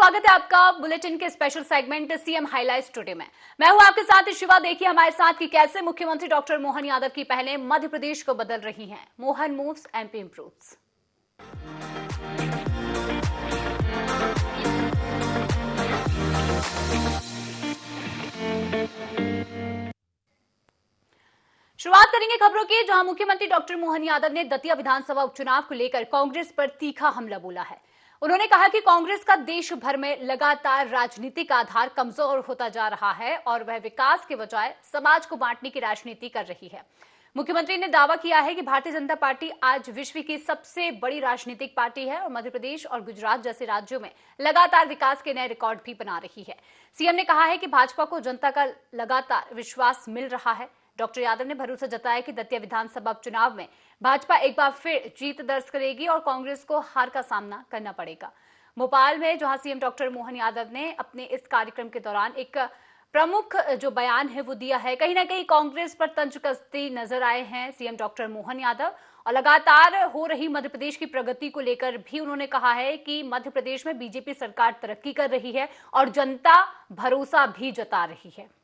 स्वागत है आपका बुलेटिन के special segment CM highlights today में। मैं हूं आपके साथ शिवा। देखिए हमारे साथ कि कैसे मुख्यमंत्री डॉक्टर मोहन यादव की पहलें मध्य प्रदेश को बदल रही हैं। Mohan moves, MP improves. शुरुआत करेंगे खबरों की, जहां मुख्यमंत्री डॉक्टर मोहन यादव ने दतिया विधानसभा उपचुनाव को लेकर कांग्रेस पर तीखा हमला बोला है। उन्होंने कहा कि कांग्रेस का देश भर में लगातार राजनीतिक आधार कमजोर होता जा रहा है और वह विकास के बजाय समाज को बांटने की राजनीति कर रही है। मुख्यमंत्री ने दावा किया है कि भारतीय जनता पार्टी आज विश्व की सबसे बड़ी राजनीतिक पार्टी है और मध्य प्रदेश और गुजरात जैसे राज्यों में लगातार विकास के नए रिकॉर्ड भी बना रही है। सीएम ने कहा है कि भाजपा को जनता का लगातार विश्वास मिल रहा है। डॉक्टर यादव ने भरोसा जताया कि दतिया विधानसभा उपचुनाव में भाजपा एक बार फिर जीत दर्ज करेगी और कांग्रेस को हार का सामना करना पड़ेगा। भोपाल में जहां सीएम डॉक्टर मोहन यादव ने अपने इस कार्यक्रम के दौरान एक प्रमुख जो बयान है वो दिया है। कहीं ना कहीं कांग्रेस पर तंज कसते नजर आए हैं सीएम डॉक्टर मोहन यादव और लगातार हो रही मध्य प्रदेश की प्रगति को लेकर भी उन्होंने कहा है कि मध्य प्रदेश में बीजेपी सरकार तरक्की कर रही है और जनता भरोसा भी जता रही है।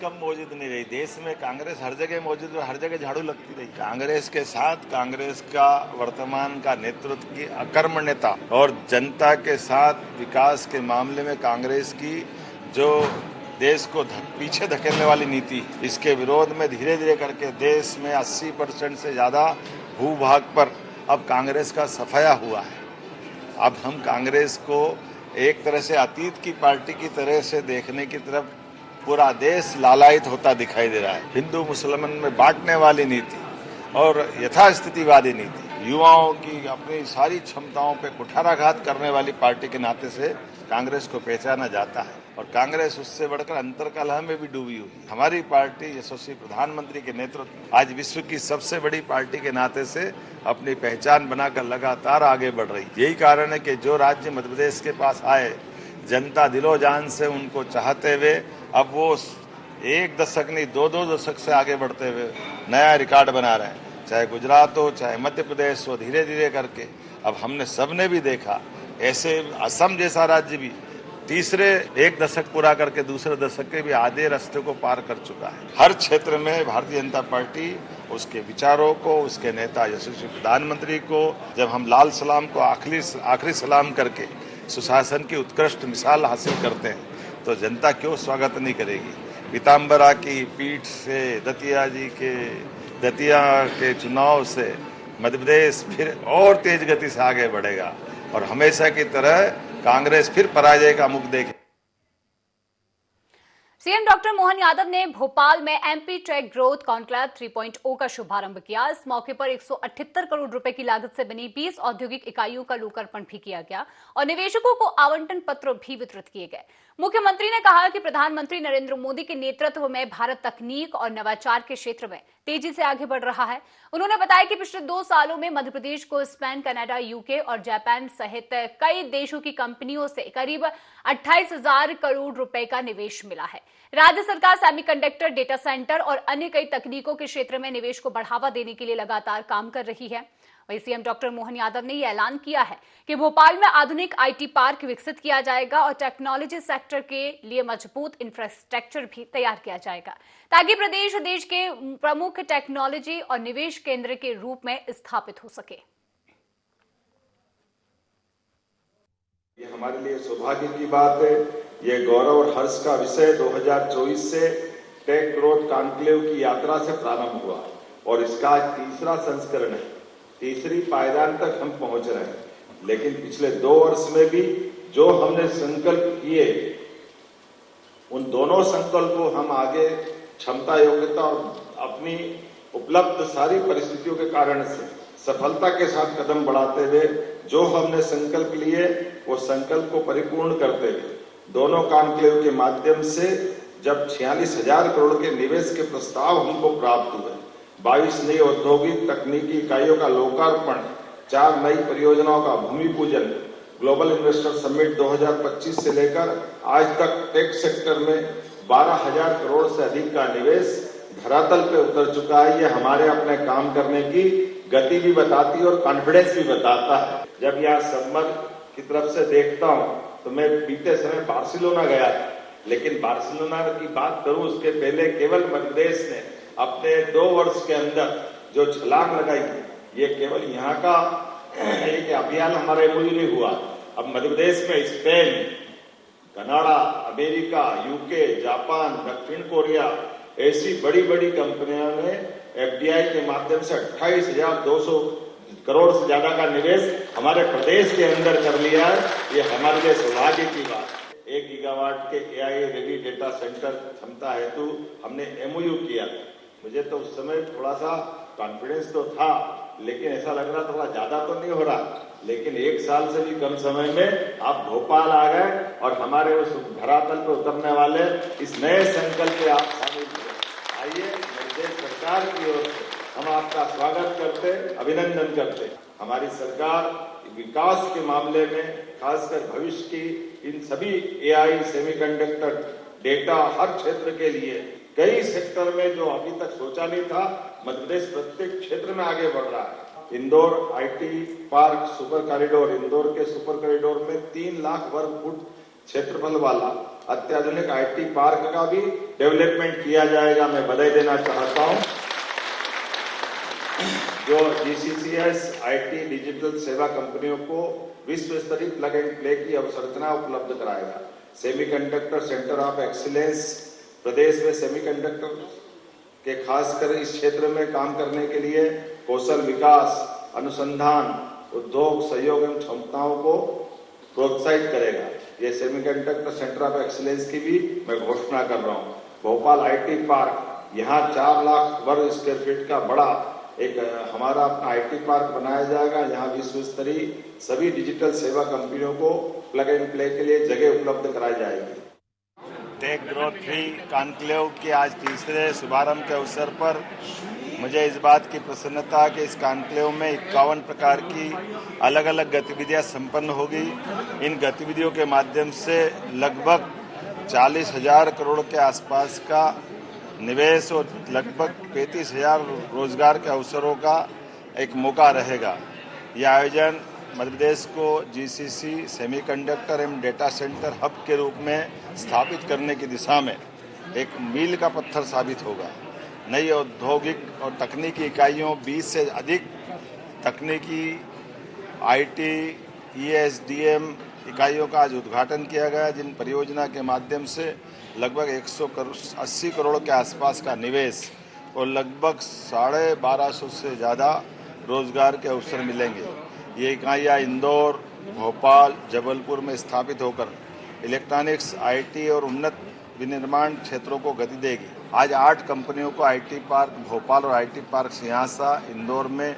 कम मौजूद नहीं रही। देश में कांग्रेस हर जगह मौजूद और हर जगह झाड़ू लगती रही। कांग्रेस के साथ कांग्रेस का वर्तमान का नेतृत्व की अकर्मण्यता और जनता के साथ विकास के मामले में कांग्रेस की जो देश को पीछे धकेलने वाली नीति, इसके विरोध में धीरे धीरे करके देश में 80% से ज्यादा भूभाग पर अब कांग्रेस का सफाया हुआ है। अब हम कांग्रेस को एक तरह से अतीत की पार्टी की तरह से देखने की तरफ पूरा देश लालायित होता दिखाई दे रहा है। हिंदू मुसलमान में बांटने वाली नीति और यथास्थितिवादी नीति, युवाओं की अपनी सारी क्षमताओं पे कुठाराघात करने वाली पार्टी के नाते से कांग्रेस को पहचाना जाता है और कांग्रेस उससे बढ़कर अंतर्कलह में भी डूबी हुई। हमारी पार्टी यशस्वी प्रधानमंत्री के नेतृत्व आज विश्व की सबसे बड़ी पार्टी के नाते से अपनी पहचान बनाकर लगातार आगे बढ़ रही। यही कारण है कि जो राज्य मध्य प्रदेश के पास आए, जनता दिलो जान से उनको चाहते हुए अब वो एक दशक नहीं 2-2 दशक से आगे बढ़ते हुए नया रिकॉर्ड बना रहे हैं। चाहे गुजरात हो चाहे मध्य प्रदेश हो, धीरे धीरे करके अब हमने सबने भी देखा, ऐसे असम जैसा राज्य भी तीसरे एक दशक पूरा करके दूसरे दशक के भी आधे रास्ते को पार कर चुका है। हर क्षेत्र में भारतीय जनता पार्टी उसके विचारों को, उसके नेता यशस्वी प्रधानमंत्री को जब हम लाल सलाम को आखिरी सलाम करके सुशासन की उत्कृष्ट मिसाल हासिल करते हैं तो जनता क्यों स्वागत नहीं करेगी। पीताम्बरा की पीठ से दतिया के चुनाव से मध्य प्रदेश फिर और तेज गति से आगे बढ़ेगा और हमेशा की तरह कांग्रेस फिर पराजय का मुख देखे। सीएम डॉक्टर मोहन यादव ने भोपाल में एमपी टेक ग्रोथ कॉन्क्लेव 3.0 का शुभारंभ किया। इस मौके पर 178 करोड़ रुपए की लागत से बनी 20 औद्योगिक इकाइयों का लोकार्पण भी किया गया और निवेशकों को आवंटन पत्र भी वितरित किए गए। मुख्यमंत्री ने कहा कि प्रधानमंत्री नरेंद्र मोदी के नेतृत्व में भारत तकनीक और नवाचार के क्षेत्र में तेजी से आगे बढ़ रहा है। उन्होंने बताया कि पिछले 2 सालों में मध्य प्रदेश को स्पेन, कनाडा, यूके और जापान सहित कई देशों की कंपनियों से करीब 28,000 करोड़ रुपए का निवेश मिला है। राज्य सरकार सेमीकंडक्टर, डेटा सेंटर और अन्य कई तकनीकों के क्षेत्र में निवेश को बढ़ावा देने के लिए लगातार काम कर रही है। वहीं सीएम डॉक्टर मोहन यादव ने यह ऐलान किया है कि भोपाल में आधुनिक आईटी पार्क विकसित किया जाएगा और टेक्नोलॉजी सेक्टर के लिए मजबूत इंफ्रास्ट्रक्चर भी तैयार किया जाएगा ताकि प्रदेश देश के प्रमुख टेक्नोलॉजी और निवेश केंद्र के रूप में स्थापित हो सके। ये हमारे लिए सौभाग्य की बात है। ये गौरव और हर्ष का विषय 2024 से टेक ग्रोथ कॉन्क्लेव की यात्रा से प्रारंभ हुआ और इसका आज तीसरा संस्करण है। तीसरी पायदान तक हम पहुंच रहे हैं, लेकिन पिछले 2 वर्ष में भी जो हमने संकल्प किए उन दोनों संकल्प को हम आगे क्षमता, योग्यता और अपनी उपलब्ध सारी परिस्थितियों के कारण से सफलता के साथ कदम बढ़ाते हुए जो हमने संकल्प लिए वो संकल्प को परिपूर्ण करते हुए दोनों कॉन्क्लेव के माध्यम से जब 46,000 करोड़ के निवेश के प्रस्ताव हमको प्राप्त हुए, 22 नई औद्योगिक तकनीकी इकाइयों का लोकार्पण, 4 नई परियोजनाओं का भूमि पूजन, ग्लोबल इन्वेस्टर समिट 2025 से लेकर आज तक टेक सेक्टर में 12,000 करोड़ से अधिक का निवेश, धरातल पे उतर चुका है। ये हमारे अपने काम करने की गति भी बताती है और कॉन्फिडेंस भी बताता है। जब यहाँ सम्मत की तरफ से देखता हूँ तो मैं बीते समय बार्सिलोना गया था, लेकिन बार्सिलोना की बात करूं उसके पहले केवल मध्य प्रदेश ने अपने 2 वर्ष के अंदर जो छलांग लगाई, ये केवल यहाँ का एक अभियान हमारे एमओयू नहीं हुआ। अब मध्य प्रदेश में Spain, Canada, America, UK, Japan, दक्षिण कोरिया ऐसी बड़ी बड़ी कंपनियों ने एफडीआई के माध्यम से 28,200 करोड़ से ज्यादा का निवेश हमारे प्रदेश के अंदर कर लिया है। ये हमारे लिए सौभाग्य की बात है। 1 गीगावाट के एआई रेडी डेटा सेंटर क्षमता हेतु हमने एमओयू किया। मुझे तो उस समय थोड़ा सा कॉन्फिडेंस तो था, लेकिन ऐसा लग रहा थोड़ा ज्यादा तो नहीं हो रहा। लेकिन 1 साल से भी कम समय में आप भोपाल आ गए और हमारे उस धरातल पर उतरने वाले इस नए संकल्प पे आप शामिल हुए। आइए, प्रदेश सरकार की ओर से हम आपका स्वागत करते, अभिनंदन करते। हमारी सरकार विकास के मामले में खासकर भविष्य की इन सभी एआई, सेमीकंडक्टर, डेटा हर क्षेत्र के लिए कई सेक्टर में जो अभी तक सोचा नहीं था, मध्य प्रदेश प्रत्येक क्षेत्र में आगे बढ़ रहा है। Indore IT park super corridor, Indore के सुपर कॉरिडोर में 3 लाख वर्ग फुट क्षेत्रफल वाला अत्याधुनिक आईटी पार्क का भी डेवलपमेंट किया जाएगा। मैं बधाई देना चाहता हूं। जो जीसीसीएस आईटी डिजिटल सेवा कंपनियों को विश्व स्तरीय प्लग एंड प्ले की अवसंरचना उपलब्ध कराएगा। सेमीकंडक्टर सेंटर ऑफ एक्सीलेंस प्रदेश में सेमीकंडक्टर के खासकर इस क्षेत्र में काम करने के लिए कौशल विकास, अनुसंधान, उद्योग सहयोग एवं क्षमताओं को प्रोत्साहित करेगा। ये सेमीकंडक्टर सेंटर ऑफ एक्सीलेंस की भी मैं घोषणा कर रहा हूँ। भोपाल आईटी पार्क, यहाँ 4 लाख वर्ग स्क्वायर फीट का बड़ा एक हमारा अपना आईटी पार्क बनाया जाएगा। यहाँ विश्व स्तरीय सभी डिजिटल सेवा कंपनियों को प्लग एंड प्ले के लिए जगह उपलब्ध कराई जाएगी। टेक ग्रोथ 3 कॉन्क्लेव के आज तीसरे शुभारंभ के अवसर पर मुझे इस बात की प्रसन्नता कि इस कॉन्क्लेव में 51 प्रकार की अलग अलग गतिविधियां संपन्न होगी। इन गतिविधियों के माध्यम से लगभग 40,000 करोड़ के आसपास का निवेश और लगभग 35,000 रोजगार के अवसरों का एक मौका रहेगा। यह आयोजन मध्य प्रदेश को जीसीसी सेमीकंडक्टर एवं डेटा सेंटर हब के रूप में स्थापित करने की दिशा में एक मील का पत्थर साबित होगा। नई औद्योगिक और तकनीकी इकाइयों 20 से अधिक तकनीकी आईटी, ईएसडीएम इकाइयों का आज उद्घाटन किया गया, जिन परियोजना के माध्यम से लगभग 180 करोड़ के आसपास का निवेश और लगभग 1250 से ज़्यादा रोजगार के अवसर मिलेंगे। ये इकाइयाँ इंदौर, भोपाल, जबलपुर में स्थापित होकर इलेक्ट्रॉनिक्स, आईटी और उन्नत विनिर्माण क्षेत्रों को गति देगी। आज 8 कंपनियों को आईटी पार्क भोपाल और आईटी पार्क सिंहासा इंदौर में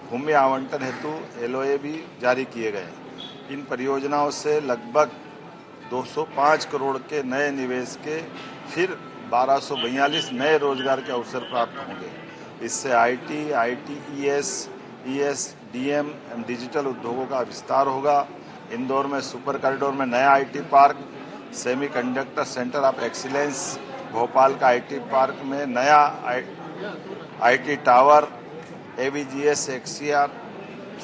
भूमि आवंटन हेतु एलओए भी जारी किए गए। इन परियोजनाओं से लगभग 205 करोड़ के नए निवेश के फिर 1242 नए रोजगार के अवसर प्राप्त होंगे। इससे आईटी, आईटीईएस, ईएसडीएम एवं डिजिटल उद्योगों का विस्तार होगा। इंदौर में सुपर कॉरिडोर में नया IT park, semiconductor centre of excellence, Bhopal का आईटी पार्क में नया IT tower, AVGS XR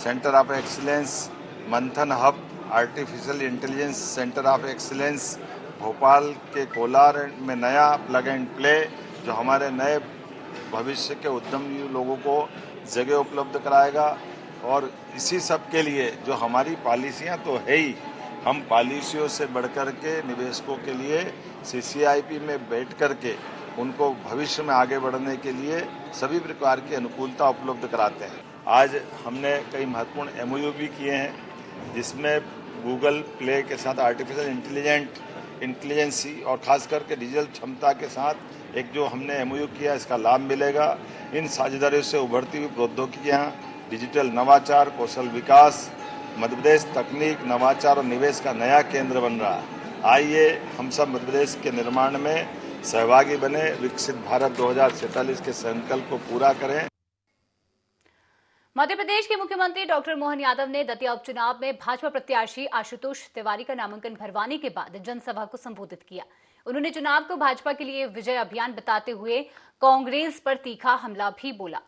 centre of excellence, Manthan hub artificial intelligence centre of excellence, Bhopal के कोलार में नया प्लग एंड प्ले जो हमारे नए भविष्य के उद्यमी लोगों को जगह उपलब्ध कराएगा। और इसी सब के लिए जो हमारी पॉलिसियां तो है ही, हम पॉलिसियों से बढ़कर के निवेशकों के लिए सीसीआईपी में बैठ कर के उनको भविष्य में आगे बढ़ने के लिए सभी प्रकार की अनुकूलता उपलब्ध कराते हैं। आज हमने कई महत्वपूर्ण एमओयू भी किए हैं, जिसमें गूगल प्ले के साथ आर्टिफिशियल इंटेलिजेंसी और खास करके डिजिटल क्षमता के साथ एक जो हमने एमओयू किया, इसका लाभ मिलेगा। इन साझेदारियों से उभरती हुई प्रौद्योगिकियाँ, डिजिटल नवाचार, कौशल विकास, मध्य प्रदेश तकनीक, नवाचार और निवेश का नया केंद्र बन रहा है। आइए हम सब मध्य प्रदेश के निर्माण में सहभागी बने, विकसित भारत 2047 के संकल्प को पूरा करें। मध्य प्रदेश के मुख्यमंत्री डॉक्टर मोहन यादव ने दतिया उपचुनाव में भाजपा प्रत्याशी आशुतोष तिवारी का नामांकन भरवाने के बाद जनसभा को संबोधित किया। उन्होंने चुनाव को भाजपा के लिए विजय अभियान बताते हुए कांग्रेस पर तीखा हमला भी बोला।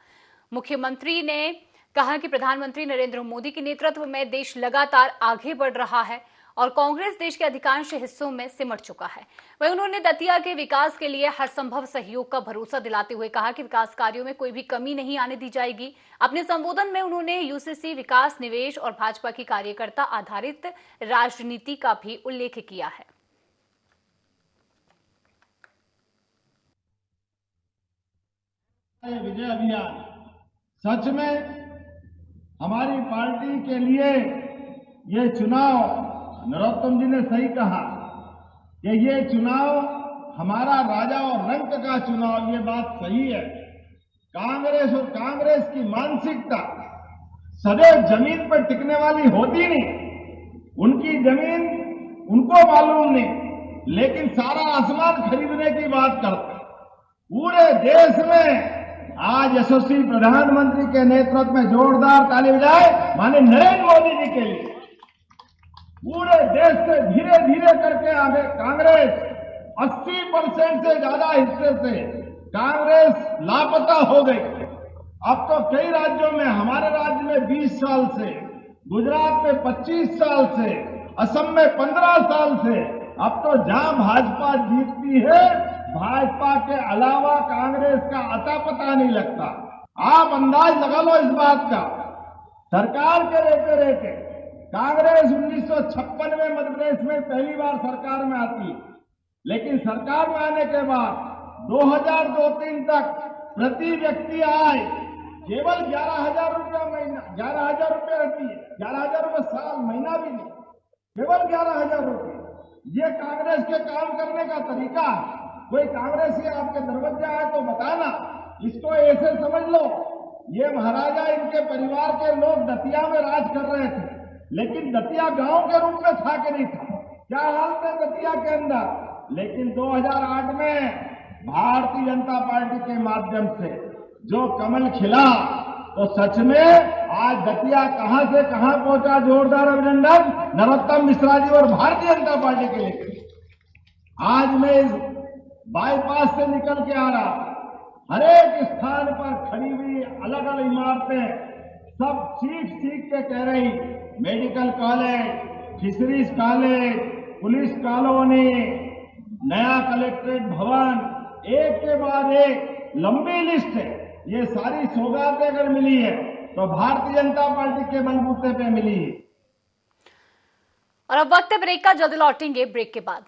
मुख्यमंत्री ने कहा कि प्रधानमंत्री नरेंद्र मोदी के नेतृत्व में देश लगातार आगे बढ़ रहा है और कांग्रेस देश के अधिकांश हिस्सों में सिमट चुका है। वहीं उन्होंने दतिया के विकास के लिए हर संभव सहयोग का भरोसा दिलाते हुए कहा कि विकास कार्यों में कोई भी कमी नहीं आने दी जाएगी। अपने संबोधन में उन्होंने यूसीसी, विकास, निवेश और भाजपा की कार्यकर्ता आधारित राजनीति का भी उल्लेख किया है। विजय अभियान सच में हमारी पार्टी के लिए ये चुनाव, नरोत्तम जी ने सही कहा कि ये चुनाव हमारा राजा और रंक का चुनाव, ये बात सही है। कांग्रेस और कांग्रेस की मानसिकता सदैव जमीन पर टिकने वाली होती नहीं। उनकी जमीन उनको मालूम नहीं, लेकिन सारा आसमान खरीदने की बात करते। पूरे देश में आज यशस्वी प्रधानमंत्री के नेतृत्व में जोरदार ताली बजाए माननीय नरेंद्र मोदी जी के लिए। पूरे देश से धीरे धीरे करके आगे कांग्रेस 80% से ज्यादा हिस्से से कांग्रेस लापता हो गई। अब तो कई राज्यों में, हमारे राज्य में 20 साल से, गुजरात में 25 साल से, असम में 15 साल से, अब तो जहां भाजपा जीतती है, भाजपा के अलावा कांग्रेस का अता पता नहीं लगता। आप अंदाज लगा लो इस बात का। सरकार के रहते रहते कांग्रेस 1956 में मध्य प्रदेश में पहली बार सरकार में आती है, लेकिन सरकार में आने के बाद 2002-03 तक प्रति व्यक्ति आय केवल 11,000 रुपया महीना, 11,000 रुपये रहती है, 11,000 रुपये साल, महीना भी नहीं, केवल 11,000 रुपये। ये कांग्रेस के काम करने का तरीका है। कोई कांग्रेसी आपके दरवाजा आए तो बताना, इसको ऐसे समझ लो ये महाराजा, इनके परिवार के लोग दतिया में राज कर रहे थे, लेकिन दतिया गांव के रूप में था कि नहीं था? क्या हाल थे दतिया के अंदर? लेकिन 2008 में भारतीय जनता पार्टी के माध्यम से जो कमल खिला, तो सच में आज दतिया कहां से कहां पहुंचा। जोरदार अभिनंदन नरोत्तम मिश्रा जी और भारतीय जनता पार्टी के लिए। आज मैं इस बाईपास से निकल के आ रहा, हर एक स्थान पर खड़ी हुई अलग अलग इमारतें सब सीख के कह रही, medical college, fisheries college, police colony, नया कलेक्ट्रेट भवन, एक के बाद एक लंबी लिस्ट है। ये सारी सौगातें अगर मिली है तो भारतीय जनता पार्टी के बलबूते पे मिली है। और अब वक्त है ब्रेक का, जल्द लौटेंगे ब्रेक के बाद।